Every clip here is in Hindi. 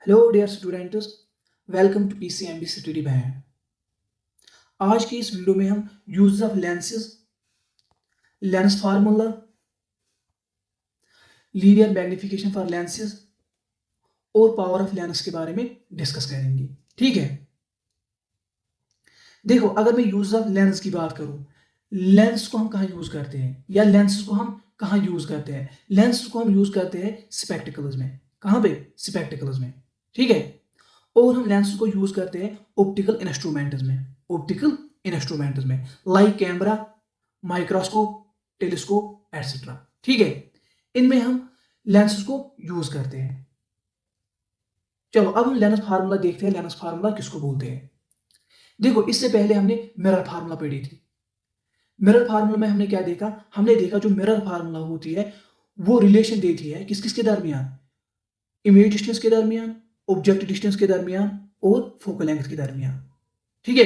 Hello dear students, welcome to PCMB study band. आज की इस वीडियो में हम use of lenses, lens formula, linear magnification for lenses और पावर ऑफ लेंस के बारे में डिस्कस करेंगे। ठीक है, देखो अगर मैं यूज ऑफ लेंस की बात करूं, लेंस को हम कहाँ यूज करते हैं या लेंसेज को हम कहाँ यूज करते हैं? लेंस को हम यूज करते हैं स्पेक्टिकल्स में। कहाँ पे? स्पेक्टिकल्स में। ठीक है, और हम लेंस को यूज करते हैं ऑप्टिकल इंस्ट्रूमेंट्स में। ऑप्टिकल इंस्ट्रूमेंट्स में like camera, microscope, telescope etcetera. ठीक है, इनमें हम लेंस को यूज करते हैं। चलो अब हम लेंस फार्मूला देखते हैं। लेंस फार्मूला किसको बोलते हैं? देखो इससे पहले हमने मिरर फार्मूला पढ़ी थी। मिरर फार्मूला में हमने क्या देखा? हमने देखा जो मिरर फार्मूला होती है वो रिलेशन देती है किस किस के दरमियान? इमेज डिस्टेंस के दरमियान, ऑब्जेक्ट डिस्टेंस के दरमियान और फोकल लेंथ के दरमियान। ठीक है,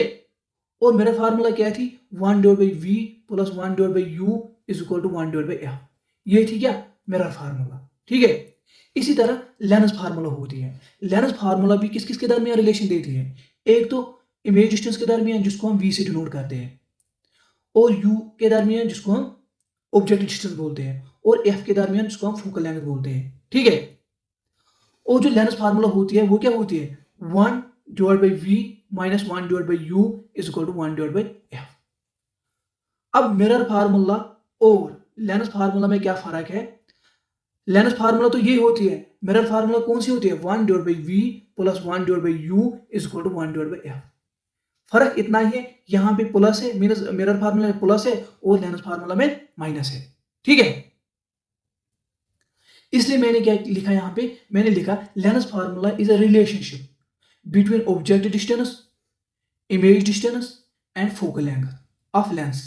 और मेरा फार्मूला क्या थी? 1/v plus 1/u is equal to 1/f। ये थी क्या? मेरा फार्मूला। ठीक है, इसी तरह लेंस फार्मूला होती है। लेंस फार्मूला भी किस किस के दरमियान रिलेशन देती है? एक तो इमेज डिस्टेंस के दरमियान जिसको हम v से डिनोट करते हैं, और u के दरमियान जिसको हम ऑब्जेक्ट डिस्टेंस बोलते हैं, और f के दरमियान जिसको हम फोकल लेंथ बोलते हैं। ठीक है, और जो लेंस फार्मूला होती है वो क्या होती है? 1/v minus 1/u is equal to 1/f। अब मिरर फार्मूला और लेंस फार्मूला में क्या फर्क है? लेंस फार्मूला तो ये होती है, मिरर फार्मूला कौन सी होती है? 1/v plus 1/u is equal to 1/f। फर्क इतना ही है, यहाँ पे प्लस है, मीनस मिरर फार्मूला में प्लस है और लेंस फार्मूला में माइनस है। ठीक है, इसलिए मैंने क्या लिखा यहाँ पे? मैंने लिखा lens formula is a relationship between object distance, image distance and focal length of lens.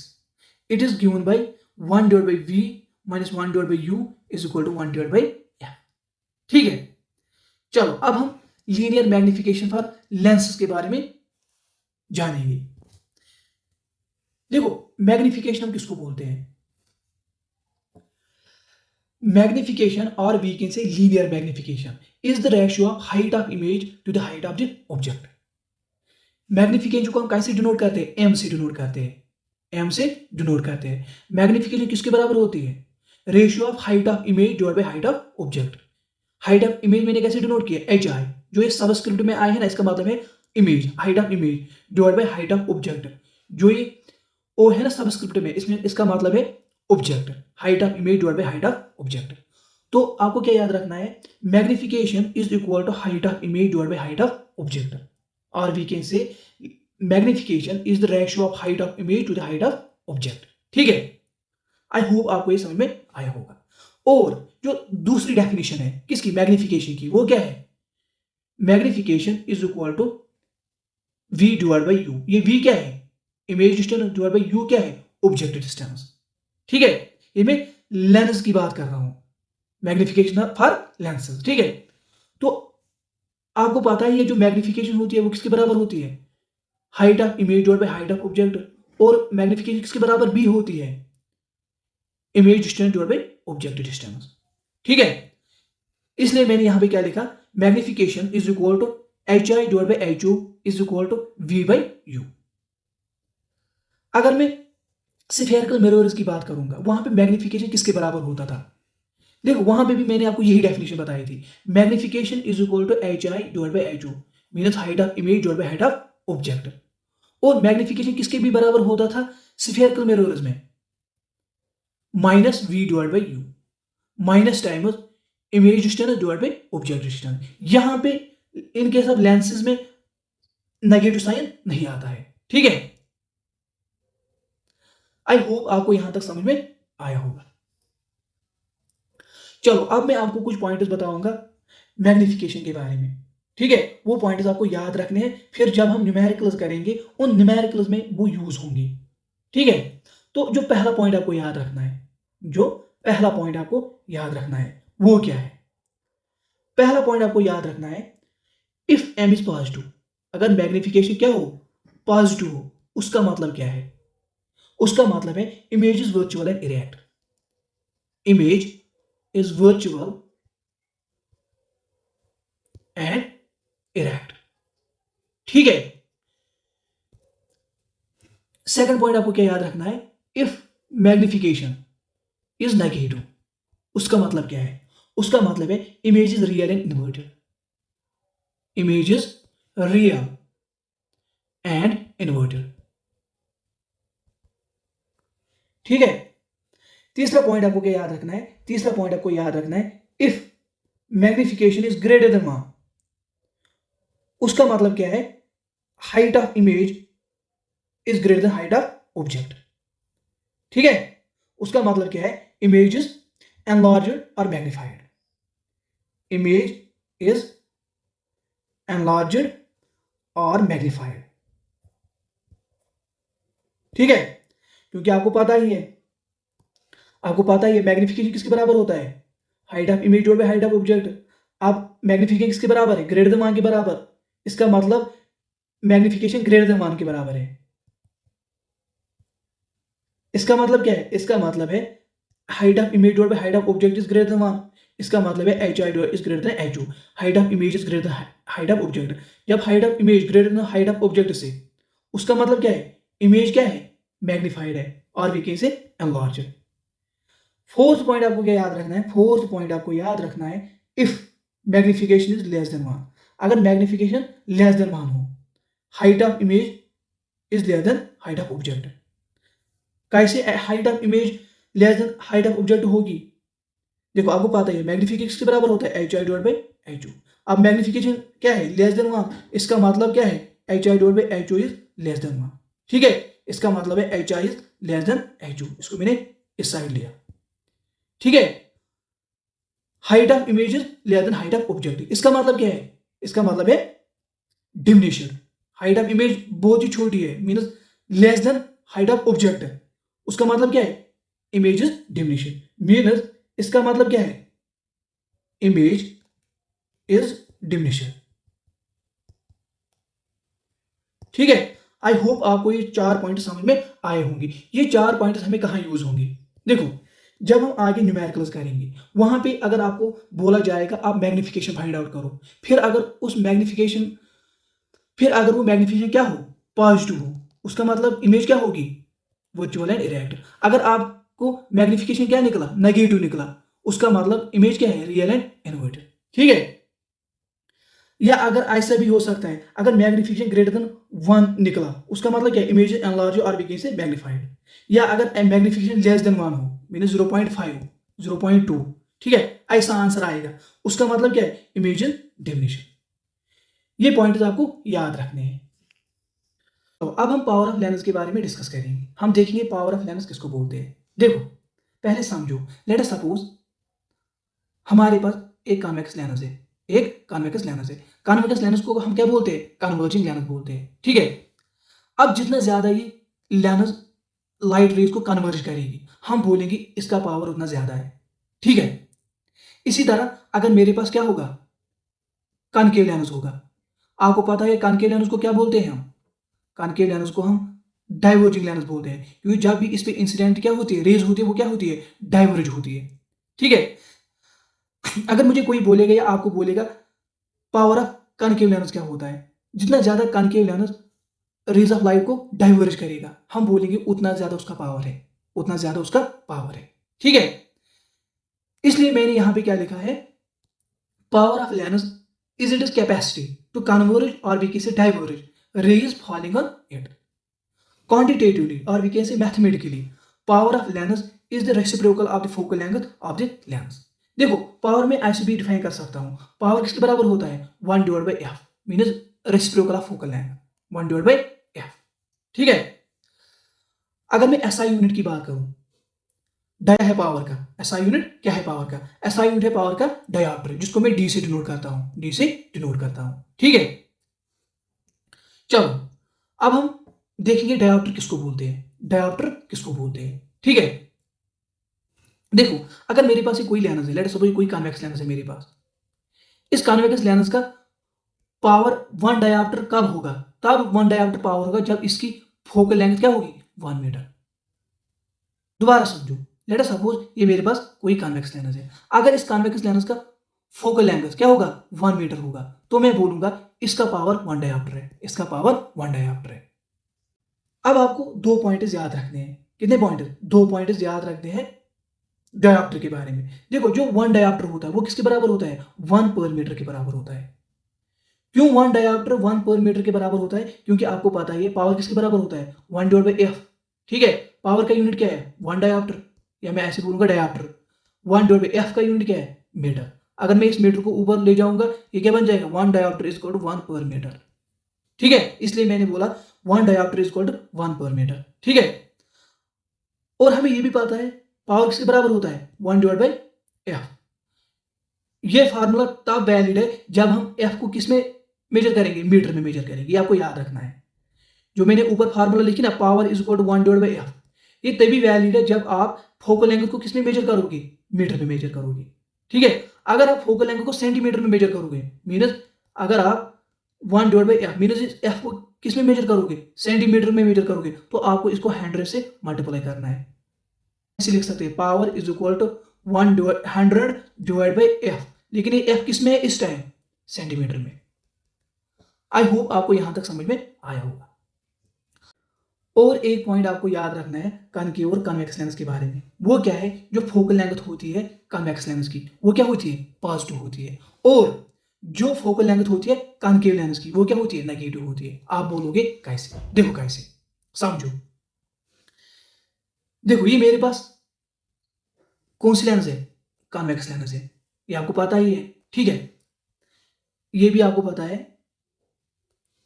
It is given by 1/v minus 1/u is equal to 1/f। ठीक है, चलो अब हम लीनियर मैग्निफिकेशन फॉर लेंसेज के बारे में जानेंगे। देखो मैग्निफिकेशन हम किसको बोलते हैं? मैग्निफिकेशन और we can say linear magnification is the ratio of height of image to the height of the object. Magnification को हम कैसे डिनोट करते हैं? एम से डिनोट करते हैं। एम से डिनोट करते हैं। मैग्निफिकेशन किसके बराबर होती है? Ratio of height of image divide by height of object. Height of image मैंने कैसे डिनोट किया? एच आई, जो ये सबस्क्रिप्ट में आया है ना, इसका मतलब है image, height of image divide by height of object. जो ये ओ है ना सबस्क्रिप्ट में, इसमें इसका मतलब है object, height of image divide by height of object. तो आपको क्या याद रखना है? Magnification is equal to height of image divide by height of object, और we can say magnification is the ratio of height of image to the height of object. ठीक है, आई होप आपको ये समझ में आया होगा। और जो दूसरी डेफिनेशन है किसकी? मैग्निफिकेशन की, वो क्या है? Magnification is equal to v divide by u। ये v क्या है? Image distance divide by u क्या है? Object distance. ठीक है, ये मैं लेंस की बात कर रहा हूं, मैग्निफिकेशन फॉर लेंसेज। ठीक है, तो आपको पता है ये जो मैग्निफिकेशन होती है वो किसके बराबर होती है? Height of image divide by height of object. और मैग्निफिकेशन किसके बराबर भी होती है? Image distance divide by object distance. ठीक है, इसलिए मैंने यहां पे क्या लिखा? Magnification is equal to h i divide by h o is equal to v by u. अगर मैं स्फेरिकल मिरर्स की बात करूंगा, वहां पे मैग्निफिकेशन किसके बराबर होता था? देखो वहां पे भी मैंने आपको यही डेफिनेशन बताई थी। Magnification is equal to h i divide by h o means height of image divide by height of object. और मैग्निफिकेशन किसके भी बराबर होता था स्फेरिकल मिरर्स में? Minus v divide by u, minus times image distance divide by object distance. यहां पे इन केस ऑफ लेंसेज में नेगेटिव साइन नहीं आता है। ठीक है, आई होप आपको यहां तक समझ में आया होगा। चलो अब मैं आपको कुछ पॉइंट्स बताऊंगा मैग्निफिकेशन के बारे में। ठीक है, वो पॉइंट्स आपको याद रखने हैं, फिर जब हम न्यूमेरिकल्स करेंगे उन न्यूमेरिकल्स में वो यूज होंगे। ठीक है, तो जो पहला पॉइंट आपको याद रखना है, जो पहला पॉइंट आपको याद रखना है वो क्या है? पहला पॉइंट आपको याद रखना है, इफ एम इज पॉजिटिव, अगर मैग्निफिकेशन क्या हो? पॉजिटिव हो, उसका मतलब क्या है? उसका मतलब है image is virtual and erect. Image is virtual and erect. ठीक है, सेकंड पॉइंट आपको क्या याद रखना है, इफ मैग्निफिकेशन इज नेगेटिव, उसका मतलब क्या है, उसका मतलब है image is real and inverted, image is real and inverted. ठीक है, तीसरा पॉइंट आपको क्या याद रखना है, तीसरा पॉइंट आपको याद रखना है, if magnification is greater than 1, उसका मतलब क्या है, height of image is greater than height of object. ठीक है, उसका मतलब क्या है, इमेज इज एनलार्ज्ड और मैग्निफाइड, इमेज इज एनलार्ज्ड और मैग्निफाइड। ठीक है, क्योंकि आपको पता ही है, आपको पता ही है मैग्निफिकेशन किसके बराबर होता है, height of image divide by height of object. अब मैग्निफिकेशन किसके बराबर है, ग्रेटर देन 1 के बराबर, इसका मतलब मैग्निफिकेशन ग्रेटर देन 1 के बराबर है। इसका मतलब क्या है, इसका मतलब है height of image divide by height of object is greater than 1, इसका मतलब है H I is greater than H O, height of image is greater than height of object. जब height of image greater than height of object से, उसका मतलब क्या है, इमेज क्या है, मैग्निफाइड है और we can say enlarge. Fourth point आपको क्या याद रखना है, फोर्थ पॉइंट आपको याद रखना है, if magnification is less than 1, अगर मैग्निफिकेशन लेस देन 1 हो, height of image is less than height of object. कैसे height of image less than height of object होगी, देखो आपको पता है मैग्निफिकेशन किसके बराबर होता है, H i divide by h o. अब मैग्निफिकेशन क्या है, लेस देन 1, इसका मतलब क्या है, H i divide by h o is less than 1। ठीक है, इसका मतलब है H I is less than H o, इसको मैंने इस साइड लिया। ठीक है, height of image is less than height of object, इसका मतलब क्या है, इसका मतलब है डिमिनिशन। हाइट ऑफ इमेज बहुत ही छोटी है, means less than height of object है, उसका मतलब क्या है, इमेज इज डिमिनिशन, मीन्स इसका मतलब क्या है, इमेज इज डिमिनिशन। ठीक है, आई होप आपको ये 4 पॉइंट समझ में आए होंगे। ये 4 पॉइंट हमें कहाँ यूज होंगे, देखो जब हम आगे न्यूमेरिकल्स करेंगे, वहां पे अगर आपको बोला जाएगा आप मैग्निफिकेशन फाइंड आउट करो, फिर अगर उस मैग्निफिकेशन, फिर अगर वो मैग्निफिकेशन क्या हो, पॉजिटिव हो, उसका मतलब इमेज क्या होगी, वर्चुअल एंड इरेक्ट। अगर आपको मैग्निफिकेशन क्या निकला, नेगेटिव निकला, उसका मतलब इमेज क्या है, रियल एंड इन्वर्टेड। ठीक है, या अगर ऐसा भी हो सकता है, अगर मैग्निफिकेशन ग्रेटर देन 1 निकला, उसका मतलब क्या, इमेज एनलार्ज और वी कैन से मैग्निफाइड। या अगर मैग्निफिकेशन लेस देन 1 हो, मीन 0.5 हो, 0.2, ठीक है, ऐसा आंसर आएगा, उसका मतलब क्या है, इमेज डिमिनिशन। ये पॉइंट्स आपको याद रखने हैं। तो अब हम पावर ऑफ लेंस के बारे में डिस्कस करेंगे। हम देखेंगे पावर ऑफ लेंस किसको बोलते हैं। देखो पहले समझो, लेट अस सपोज हमारे पास एक कॉन्वेक्स लेंस है, एक कॉन्वेक्स लेंस है, कॉन्वेक्स लेंस को हम क्या बोलते हैं, कन्वर्जिंग लेंस बोलते हैं। ठीक है, अब जितना ज्यादा ये लेंस लाइट रेज को कन्वर्ज करेगी, हम बोलेंगे इसका पावर उतना ज्यादा है। ठीक है, इसी तरह अगर मेरे पास क्या होगा, कॉनकेव लेंस होगा, आपको पता है कॉनकेव लेंस को क्या बोलते हैं हम, कॉनकेव लेंस को हम डाइवर्जिंग लेंस बोलते हैं, क्योंकि जब भी इस पे इंसिडेंट क्या होती है, रेज होती है, वो क्या होती है, डाइवर्ज होती है। ठीक है, अगर मुझे कोई बोलेगा या आपको बोलेगा पावर ऑफ कॉनकेव लेंस क्या होता है, जितना ज्यादा concave lens rays of light को डाइवर्ज करेगा, हम बोलेंगे उतना ज्यादा उसका पावर है, उतना ज्यादा उसका पावर है। ठीक है, इसलिए मैंने यहां पे क्या लिखा है, power of lens is it is capacity to converge और we can say diverge rays falling on it. Quantitatively और we can say mathematically, power of lens is the reciprocal of the focal length of the lens. देखो पावर में ऐसे भी डिफाइन कर सकता हूं, पावर किसके बराबर होता है, 1 divide by F, mean reciprocal of focal length 1 divide by F. ठीक है, अगर मैं एसआई यूनिट की बात करूं, डाया है पावर का, एसआई यूनिट क्या है पावर का, एसआई यूनिट है पावर का डायोप्टर, जिसको मैं डी से डिनोट करता हूं, डी से डिनोट करता हूं। ठीक है, चलो अब हम देखेंगे डायोप्टर किसको बोलते हैं, डायोप्टर किसको बोलते हैं। ठीक है, देखो अगर मेरे पास कोई लेंस है, लेट सपोज कोई कॉन्वेक्स लेंस है मेरे पास, इस कॉन्वेक्स लेंस का पावर 1 डायोप्टर कब होगा, तब 1 डायोप्टर पावर होगा जब इसकी फोकल लेंथ क्या होगी, 1 मीटर। दोबारा समझो, लेट अस सपोज ये मेरे पास कोई कॉन्वेक्स लेंस है, अगर इस कॉन्वेक्स लेंस का फोकल लेंथ क्या होगा, 1 मीटर होगा, तो मैं बोलूंगा इसका पावर 1 डायोप्टर है, इसका पावर 1 डायोप्टर है। अब आपको 2 पॉइंट्स याद रखने हैं। कितने पॉइंट? 2 पॉइंट्स याद रखने हैं डायोप्टर के बारे में। देखो जो 1 डायोप्टर होता है वो किसके बराबर होता है? 1 पर मीटर के बराबर होता है। क्यों 1 डायोप्टर 1 पर मीटर के बराबर होता है? क्योंकि आपको पता है पावर किसके बराबर होता है? 1 डिवाइड बाई एफ। ठीक है, पावर का यूनिट क्या है? 1 डायोप्टर, या मैं ऐसे बोलूंगा डायोप्टर। 1 डिवाइड बाई एफ का यूनिट क्या है? मीटर। अगर मैं इस मीटर को ऊपर ले जाऊंगा ये क्या बन जाएगा? 1 डायोप्टर इज इक्वल टू 1 पर मीटर। ठीक है, इसलिए मैंने बोला 1 डायोप्टर इज इक्वल टू 1 पर मीटर। ठीक है, और हमें ये भी पता है पावर किसके बराबर होता है? 1 डिवाइड बाई एफ। ये फार्मूला तब वैलिड है जब हम एफ को किस में मेजर करेंगे? मीटर में मेजर करेंगे। ये आपको याद रखना है। जो मैंने ऊपर फार्मूला लिखी ना, power is equal to 1 divide by f, ये तभी वैलिड है जब आप फोकल लेंथ को किस में मेजर करोगे? मीटर में मेजर करोगे। ठीक है, अगर आप फोकल लेंथ को सेंटीमीटर में मेजर करोगे, मीनस अगर आप 1 डिवाइड बाई एफ मीनस एफ को किस में मेजर करोगे? सेंटीमीटर में मेजर करोगे, तो आपको इसको 100 से मल्टीप्लाई करना है। ऐसे लिख सकते हैं power is equal to 100 divide by f, लेकिन ये एफ किस में है इस टाइम? सेंटीमीटर में। आई होप आपको यहां तक समझ में आया होगा। और एक पॉइंट आपको याद रखना है कनकेव और कन्वेक्स लेंस के बारे में। वो क्या है? जो फोकल लेंथ होती है कन्वेक्स लेंस की वो क्या होती है? पॉजिटिव होती है। और जो फोकल लेंथ होती है कनकेव लेंस की वो क्या होती है? नेगेटिव होती है। आप बोलोगे कैसे? देखो कैसे, समझो। देखो ये मेरे पास कौन सी लेंस है? कन्वेक्स लेंस है, ये आपको पता ही है। ठीक है, ये भी आपको पता है,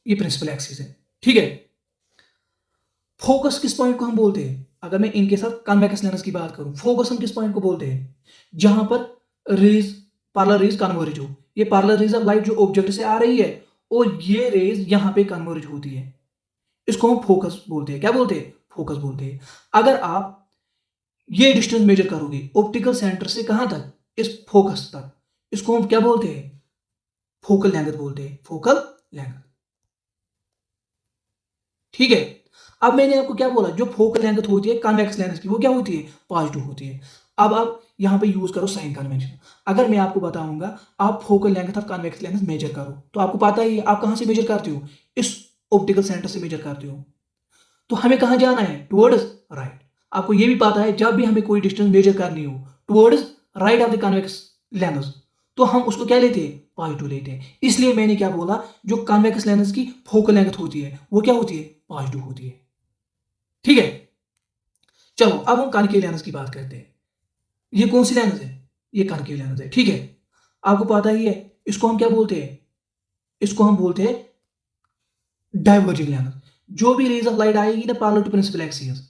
ये प्रिंसिपल एक्सिस है। ठीक है, फोकस किस पॉइंट को हम बोलते हैं? अगर मैं इनके साथ कन्वेक्स लेंस की बात करूं, फोकस हम किस पॉइंट को बोलते हैं? जहां पर रेज, पार्लर रेज कन्वर्ज हो। ये पार्लर रेज ऑफ लाइट जो ऑब्जेक्ट से आ रही है और ये रेज यहां पे कन्वर्ज होती है, इसको हम फोकस बोलते हैं। क्या बोलते हैं? फोकस बोलते हैं। अगर आप ये डिस्टेंस मेजर करोगे ऑप्टिकल सेंटर से कहां तक? इस फोकस तक, इसको हम क्या बोलते हैं? फोकल लेंथ बोलते हैं, फोकल लेंथ। ठीक है, अब मैंने आपको क्या बोला? जो फोकल लेंथ होती है कन्वेक्स लेंस की वो क्या होती है? पॉजिटिव होती है। अब आप यहां पे यूज करो साइन कन्वेंशन। अगर मैं आपको बताऊंगा आप focal length of convex lens measure करो, तो आपको पता ही है आप कहां से मेजर करते हो? इस ऑप्टिकल सेंटर से मेजर करते हो। तो हमें कहां जाना है? Towards right. आपको यह भी पता है जब भी हमें कोई डिस्टेंस मेजर करनी हो towards right of the convex lens, तो हम उसको क्या लेते हैं? पॉजिटिव लेते हैं। इसलिए मैंने क्या बोला? जो कन्वेक्स लेंस की फोकल लेंथ होती है वो क्या होती है? पॉजिटिव होती है। ठीक है, चलो अब हम कॉन्केव लेंस की बात करते हैं। ये कौन सी लेंस है? ये कॉन्केव लेंस है। ठीक है, आपको पता ही है इसको हम क्या बोलते हैं? इसको हम बोलते हैं डाइवर्जिंग लेंस। जो भी रेज ऑफ लाइट आएगी ना पैरेलल टू प्रिंसिपल एक्सिस,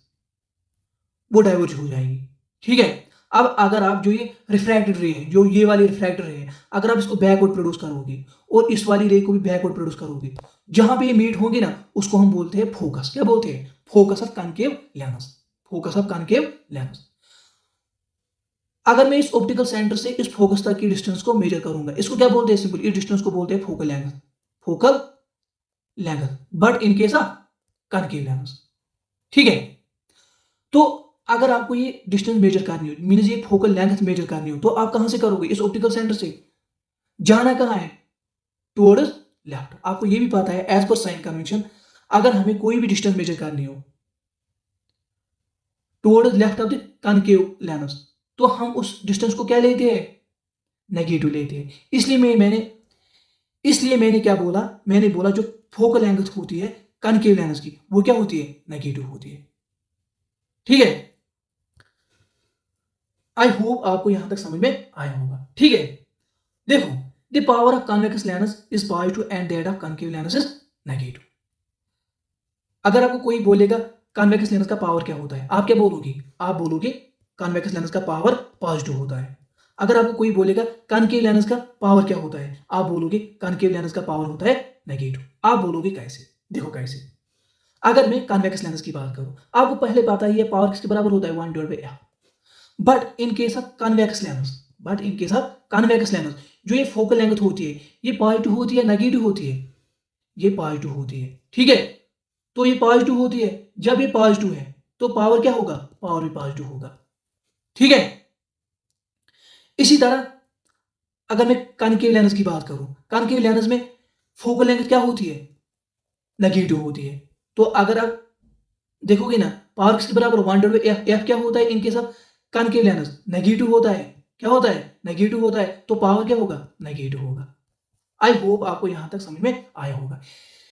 वो डाइवर्ज हो जाएगी। ठीक है, अब अगर आप जो ये रिफ्रैक्टेड रे है, जो ये वाली रिफ्रैक्टेड रे है, अगर आप इसको बैकवर्ड प्रोड्यूस करोगे और इस वाली रे को भी बैकवर्ड प्रोड्यूस करोगे, जहां पे ये मीट होंगे ना उसको हम बोलते हैं फोकस। क्या बोलते हैं? Focus of concave lens. Focus of concave lens. अगर मैं इस ऑप्टिकल सेंटर से इस फोकस तक की डिस्टेंस को मेजर करूंगा, इसको क्या बोलते हैं? सिंपल, इस डिस्टेंस को बोलते हैं focal length. Focal length, but in case of concave lens. ठीक है, तो अगर आपको ये डिस्टेंस मेजर करनी हो, मींस ये फोकल लेंथ मेजर करनी हो, तो आप कहां से करोगे? इस ऑप्टिकल सेंटर से। जाना कहां है? Towards left. आपको ये भी पता है एज पर साइन कन्वेंशन, अगर हमें कोई भी डिस्टेंस मेजर करनी हो towards left of the concave lens, तो हम उस डिस्टेंस को क्या लेते हैं? नेगेटिव लेते हैं। इसलिए मैंने क्या बोला? मैंने बोला जो फोकल लेंथ होती है कॉन्केव लेंस की वो क्या होती है? नेगेटिव होती है। ठीक है, आई होप आपको यहां तक समझ में आया होगा। ठीक है, देखो the power of convex lens is positive and that of concave lens is negative. अगर आपको कोई बोलेगा कन्वेक्स लेंस का पावर क्या होता है, आप क्या बोलोगे? आप बोलोगे कन्वेक्स लेंस का पावर पॉजिटिव होता है। अगर आपको कोई बोलेगा कॉन्केव लेंस का पावर क्या होता है, आप बोलोगे कॉन्केव लेंस का पावर होता है नेगेटिव। आप बोलोगे कैसे? देखो कैसे। अगर मैं कन्वेक्स लेंस की बात करूं, आपको पहले पता ही है पावर किसके बराबर होता है? 1 divide by F. But in case of convex lens, जो ये फोकल लेंथ होती है ये पॉजिटिव होती है नेगेटिव होती है? ये पॉजिटिव होती है। ठीक है, तो ये पॉजिटिव होती है। जब ये पॉजिटिव है तो पावर क्या होगा? पावर भी पॉजिटिव होगा। ठीक है, इसी तरह अगर मैं कनकेव लेंस की बात करूं, कनकेव लेंस में फोकल लेंथ क्या होती है, नेगेटिव होती है। तो अगर आप देखोगे ना पावर किसके बराबर, 1/f, एफ क्या होता है इनके साथ, कनकेव लेंस नेगेटिव होता है, क्या होता है, नेगेटिव होता है, तो पावर क्या होगा, नेगेटिव होगा। आई होप आपको यहां तक समझ में आया होगा।